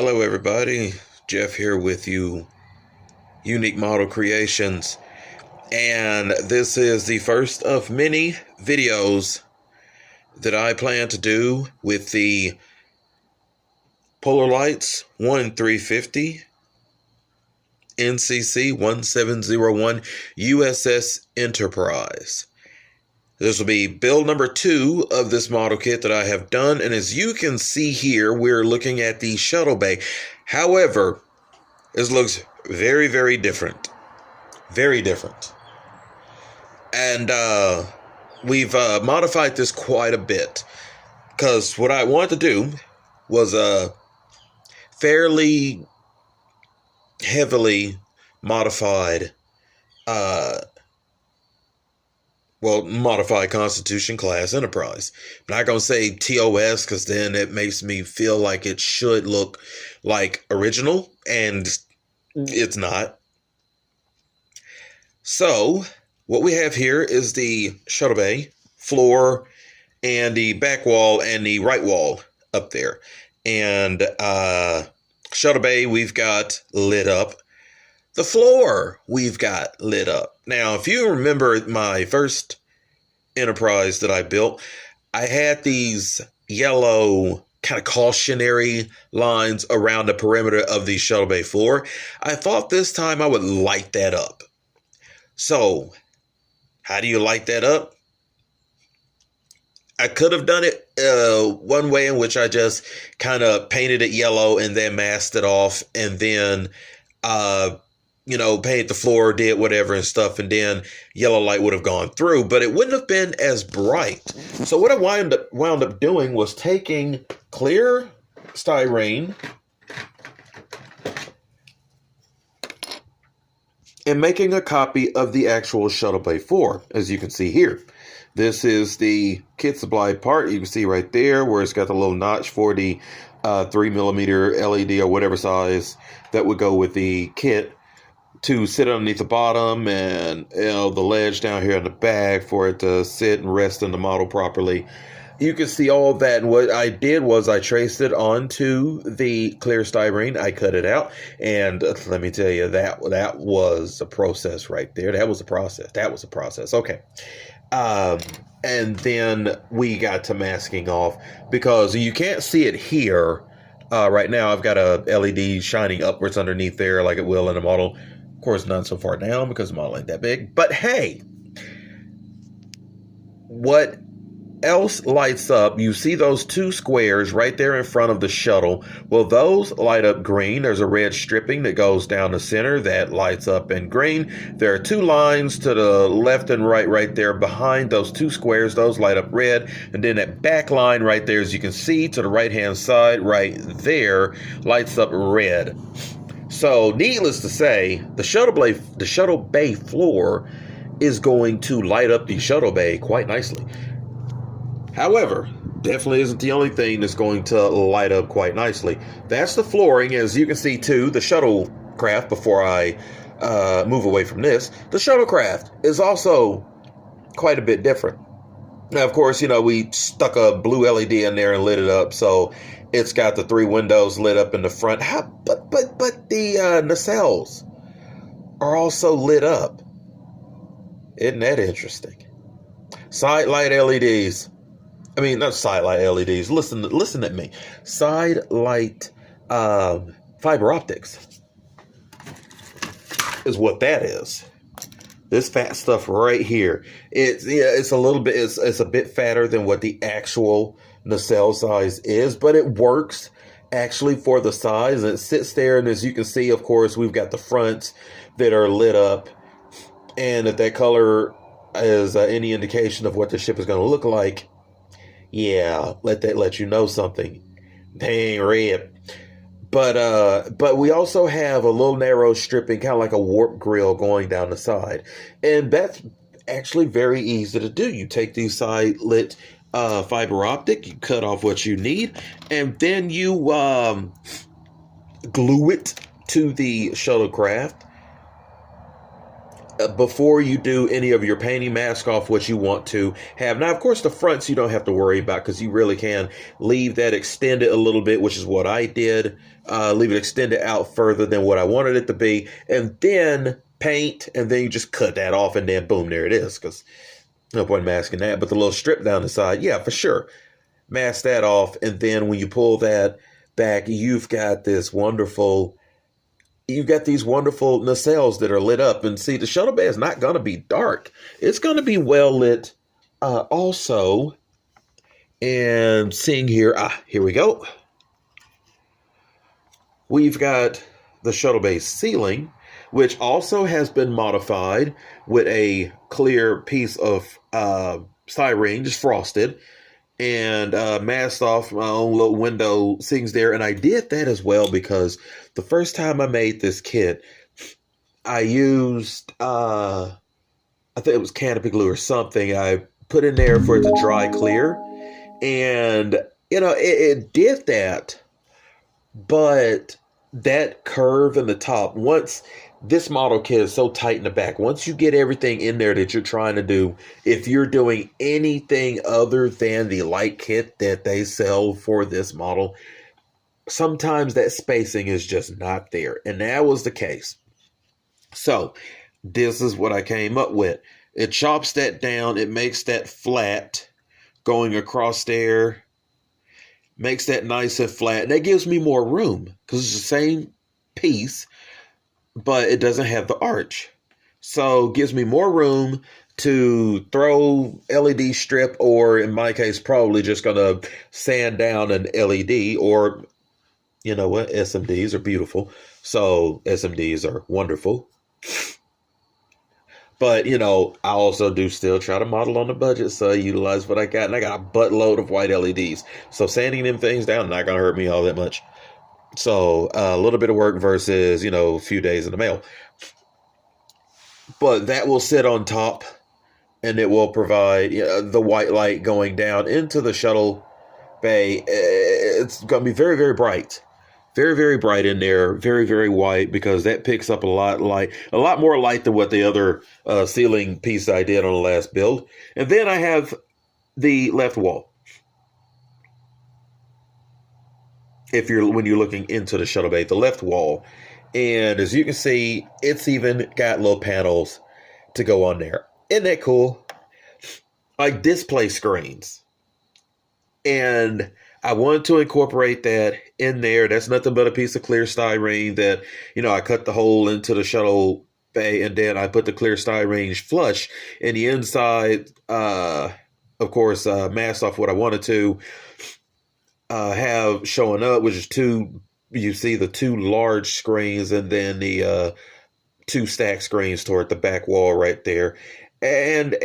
Hello everybody, Jeff here with you, Unique Model Creations, and this is the first of many videos that I plan to do with the Polar Lights 1350 NCC 1701 USS Enterprise. This will be build number 2 of this model kit that I have done. And as you can see here, we're looking at the Shuttle Bay. However, this looks very, very different. Very different. And we've modified this quite a bit. Because what I wanted to do was fairly heavily modified modified Constitution class Enterprise. I'm not going to say TOS because then it makes me feel like it should look like original, and it's not. So, what we have here is the Shuttle Bay floor and the back wall and the right wall up there. And Shuttle Bay we've got lit up. The floor we've got lit up. Now, if you remember my first Enterprise that I built, I had these yellow kind of cautionary lines around the perimeter of the Shuttle Bay floor. I thought this time I would light that up. So, how do you light that up? I could have done it one way in which I just kind of painted it yellow and then masked it off, and then paint the floor, did whatever and stuff, and then yellow light would have gone through, but it wouldn't have been as bright. So what I wound up doing was taking clear styrene and making a copy of the actual Shuttle Bay floor, as you can see here. This is the kit supplied part. You can see right there where it's got the little notch for the 3mm LED or whatever size that would go with the kit to sit underneath the bottom, and the ledge down here in the back for it to sit and rest in the model properly. You can see all that, and what I did was I traced it onto the clear styrene. I cut it out, and let me tell you, that was a process right there. That was a process. Okay. And then we got to masking off, because you can't see it here. Right now, I've got a LED shining upwards underneath there like it will in a model. Of course, not so far down because the model ain't that big. But hey, what else lights up? You see those two squares right there in front of the shuttle. Well, those light up green. There's a red stripping that goes down the center that lights up in green. There are two lines to the left and right there behind those two squares. Those light up red. And then that back line right there, as you can see to the right-hand side right there, lights up red. So, needless to say, the Shuttle Bay floor is going to light up the Shuttle Bay quite nicely. However, definitely isn't the only thing that's going to light up quite nicely. That's the flooring, as you can see too. The shuttlecraft, before I move away from this, the shuttlecraft is also quite a bit different. Now, of course, we stuck a blue LED in there and lit it up, so it's got the 3 windows lit up in the front. But the nacelles are also lit up. Isn't that interesting? Side light LEDs. I mean, not side light LEDs. Listen at me. Side light fiber optics is what that is. This fat stuff right here. It's a bit fatter than what the actual nacelle size is, but it works actually for the size. And it sits there, and as you can see, of course, we've got the fronts that are lit up, and if that color is any indication of what the ship is going to look like, yeah, let you know something. They ain't red. But we also have a little narrow stripping, kind of like a warp grill going down the side. And that's actually very easy to do. You take these side lit fiber optic, you cut off what you need, and then you glue it to the shuttlecraft. before you do any of your painting, mask off what you want to have. Now, of course, the fronts you don't have to worry about because you really can leave that extended a little bit, which is what I did. Leave it extended out further than what I wanted it to be, and then paint, and then you just cut that off, and then boom, there it is, because no point in masking that. But the little strip down the side, yeah, for sure. Mask that off, and then when you pull that back, you've got these wonderful nacelles that are lit up. And see, the Shuttle Bay is not going to be dark. It's going to be well lit also. And seeing here, here we go. We've got the Shuttle Bay ceiling, which also has been modified with a clear piece of styrene, just frosted, and masked off my own little window things there. And I did that as well because the first time I made this kit, I used, I think it was canopy glue or something. I put in there for it to dry clear. And, it did that. But that curve in the top, once this model kit is so tight in the back, once you get everything in there that you're trying to do, if you're doing anything other than the light kit that they sell for this model, sometimes that spacing is just not there. And that was the case. So this is what I came up with. It chops that down. It makes that flat going across there. Makes that nice and flat. And that gives me more room because it's the same piece, but it doesn't have the arch. So it gives me more room to throw LED strip, or in my case, probably just going to sand down an LED, or you know what? SMDs are beautiful. So SMDs are wonderful. But, I also do still try to model on the budget, so I utilize what I got. And I got a buttload of white LEDs. So sanding them things down not going to hurt me all that much. So a little bit of work versus, a few days in the mail. But that will sit on top, and it will provide the white light going down into the Shuttle Bay. It's going to be very, very bright. Very, very bright in there. Very, very white, because that picks up a lot more light than what the other ceiling piece I did on the last build. And then I have the left wall. When you're looking into the Shuttle Bay, the left wall. And as you can see, it's even got little panels to go on there. Isn't that cool? Like display screens. And I wanted to incorporate that in there. That's nothing but a piece of clear styrene that, I cut the hole into the Shuttle Bay, and then I put the clear styrene flush in the inside. Of course, masked off what I wanted to have showing up, which is you see the two large screens, and then the two stack screens toward the back wall right there. And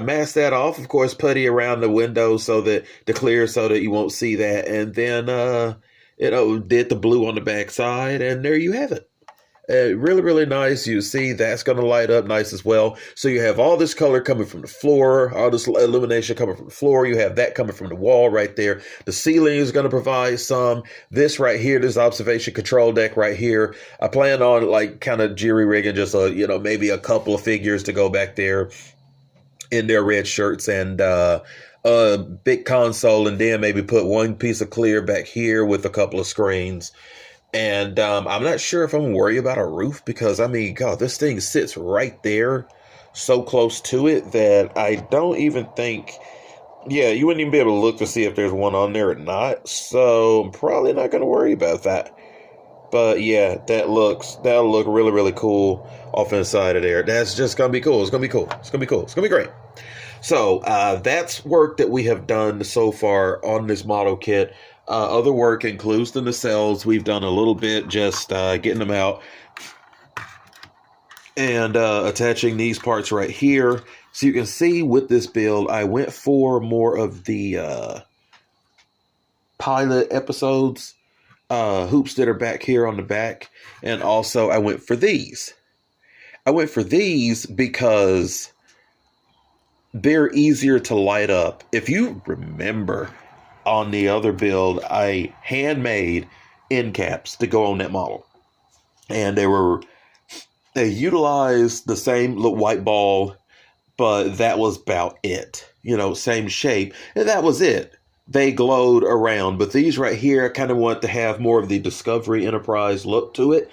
mask that off. Of course, putty around the window so that you won't see that. And then, did the blue on the back side, and there you have it. Really, really nice. You see that's going to light up nice as well. So you have all this color coming from the floor, all this illumination coming from the floor. You have that coming from the wall right there. The ceiling is going to provide some. This right here, this observation control deck right here, I plan on kind of jerry rigging just maybe a couple of figures to go back there in their red shirts, and a big console, and then maybe put one piece of clear back here with a couple of screens. And I'm not sure if I'm worried about a roof, because God, this thing sits right there so close to it that I don't even think, you wouldn't even be able to look to see if there's one on there or not. So I'm probably not going to worry about that. But yeah, that'll look really, really cool off inside of there. That's just going to be cool. It's going to be cool. It's going to be cool. It's going to be great. So that's work that we have done so far on this model kit. Other work includes the nacelles. We've done a little bit just getting them out and attaching these parts right here. So you can see with this build, I went for more of the pilot episodes. Hoops that are back here on the back. And also I went for these. Because they're easier to light up. If you remember on the other build, I handmade end caps to go on that model. And they were They utilized the same little white ball, but that was about it. Same shape, and that was it. They glowed around, but these right here, I kind of want to have more of the Discovery Enterprise look to it.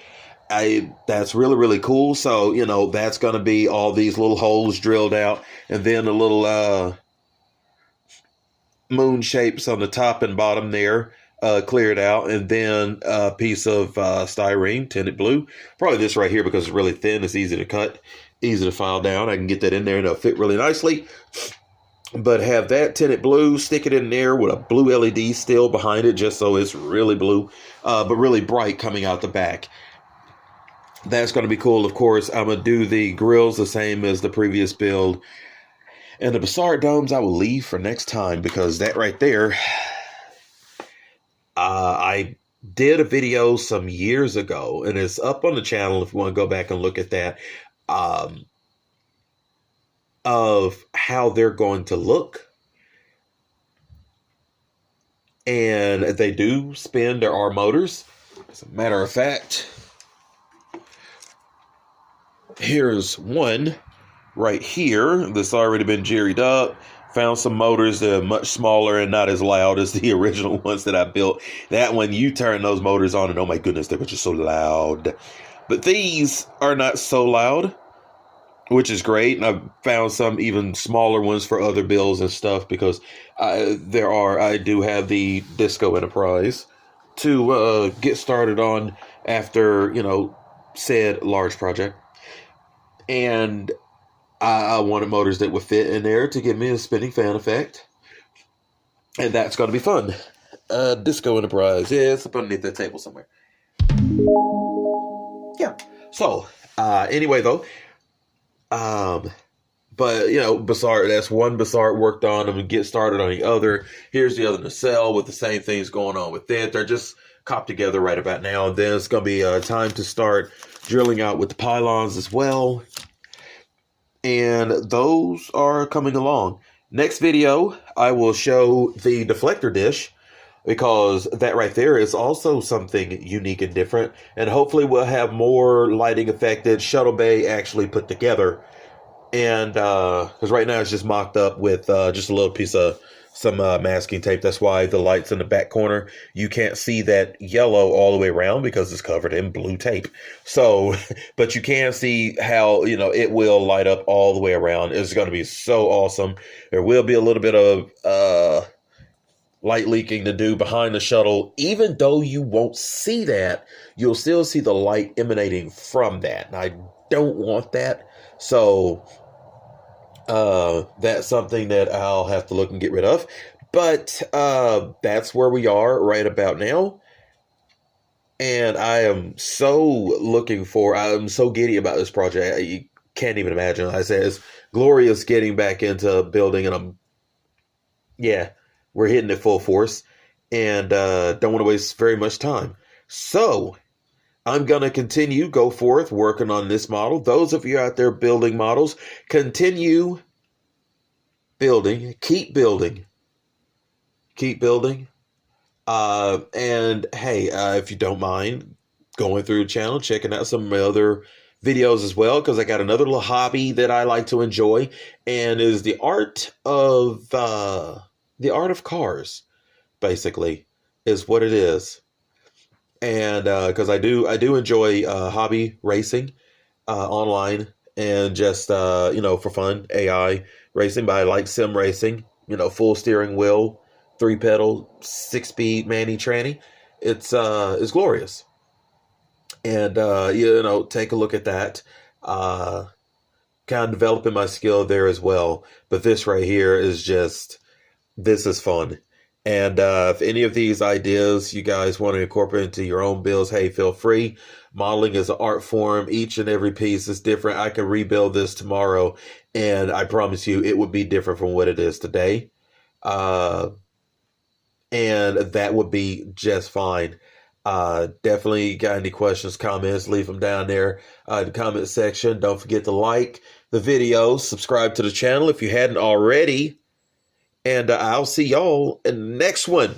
That's really, really cool. So, that's going to be all these little holes drilled out, and then a little moon shapes on the top and bottom there, cleared out, and then a piece of styrene tinted blue. Probably this right here because it's really thin. It's easy to cut, easy to file down. I can get that in there and it'll fit really nicely. But have that tinted blue, stick it in there with a blue LED still behind it, just so it's really blue, but really bright coming out the back. That's going to be cool. Of course, I'm going to do the grills the same as the previous build. And the Bassart domes I will leave for next time, because that right there, I did a video some years ago, and it's up on the channel if you want to go back and look at that, of how they're going to look. And they do spin. There are motors. As a matter of fact, here's one right here that's already been jerried up. Found some motors that are much smaller and not as loud as the original ones that I built. That one, you turn those motors on and oh my goodness, they were just so loud. But these are not so loud, which is great. And I've found some even smaller ones for other builds and stuff, because I do have the Disco Enterprise to get started on after, said large project. And I wanted motors that would fit in there to give me a spinning fan effect. And that's going to be fun. Disco Enterprise. Yeah, it's up underneath that table somewhere. Yeah. So, anyway, though. But, Bassart, that's one Bassart worked on and get started on the other. Here's the other nacelle with the same things going on with it. They're just copped together right about now. And then it's going to be time to start drilling out with the pylons as well. And those are coming along. Next video, I will show the deflector dish, because that right there is also something unique and different. And hopefully we'll have more lighting affected Shuttle Bay actually put together. And because right now it's just mocked up with just a little piece of some masking tape. That's why the light's in the back corner. You can't see that yellow all the way around because it's covered in blue tape. So, but you can see how, it will light up all the way around. It's going to be so awesome. There will be a little bit of light leaking to do behind the shuttle. Even though you won't see that, you'll still see the light emanating from that. And I don't want that. So that's something that I'll have to look and get rid of. But that's where we are right about now. And I am I'm so giddy about this project. You can't even imagine. Like I said, it's glorious getting back into building, and we're hitting it full force, and don't want to waste very much time. So I'm going to go forth working on this model. Those of you out there building models, continue building, keep building. And hey, if you don't mind going through the channel, checking out some of my other videos as well, because I got another little hobby that I like to enjoy, and is the art of cars, basically, is what it is. And because I do enjoy hobby racing online, and just for fun, AI racing. But I like sim racing, full steering wheel, 3-pedal, 6-speed manny tranny. It's glorious. And take a look at that. Kind of developing my skill there as well. But this right here is this is fun. And if any of these ideas you guys want to incorporate into your own builds, hey, feel free. Modeling is an art form. Each and every piece is different. I can rebuild this tomorrow, and I promise you it would be different from what it is today. And that would be just fine. Definitely got any questions, comments, leave them down there in the comment section. Don't forget to like the video, subscribe to the channel if you hadn't already. And I'll see y'all in the next one.